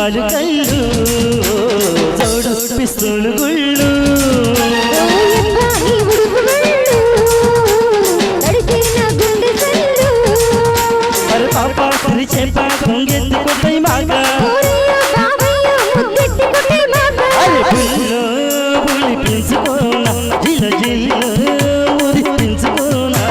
వాళ్ళు కళ్ళు జోడు పిస్తోలు గుళ్ళు మరి పాప సిరి చేప కొంగెత్తి కొట్టై మాక పుల్లో పులి పెంచుకోనా జిల జిల్ల మురి పెంచుకోనా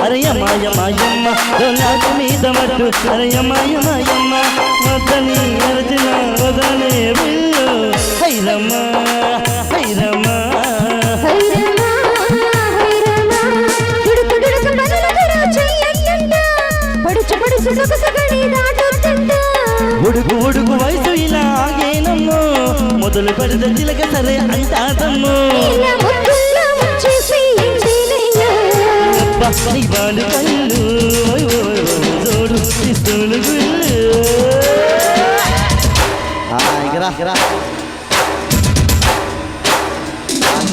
అరయమాయమాయమ్మ దొలాకు మీద మట్టు అరయమాయమాయమ్మ వద్దని అర్జున వదనే విల్లు హైరమ్మ హైరమ్మ ఉడుకు ఉడుకు వయసు ఇలా ఆగేనమ్మో మొదలు పెడితే చిలక సరే అంటాదమ్మో వాళ్ళు కళ్ళు జోడు పిస్తోలు గుళ్ళు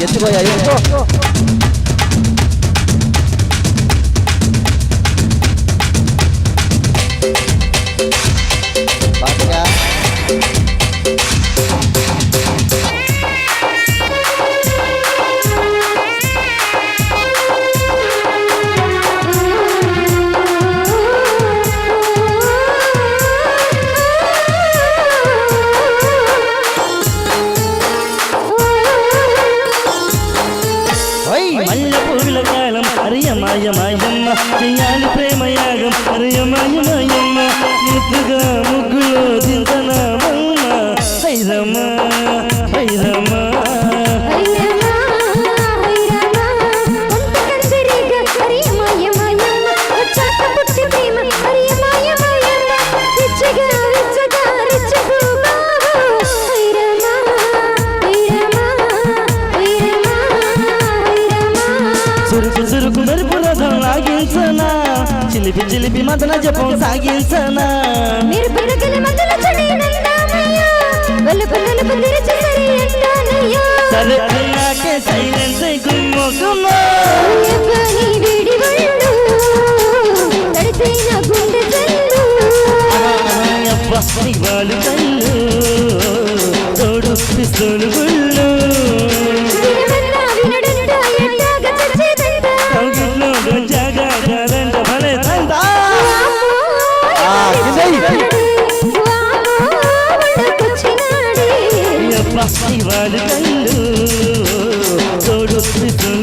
ఎత్తుకోయా ఎత్తుకో మల్ల పూల కాలం హరియమాయమాయమ్మ చెయ్యాలి ప్రేమయాగం హరియమాయమాయమ్మ ముద్దుగా ముగ్గులో దింతనామమ్మ హైరమ్మ హైరమ్మ సురుకు సురుకు మెరుపు రథం లాగించనా చిలిపి చిలిపి మదన జపం సాగించనా సరే నాకే సైలెన్స్ గుమ్మో గుమ్మో వాళ్ళు కళ్ళు తోడు పిస్తోలు గుళ్ళు వాళ్ళు కళ్ళు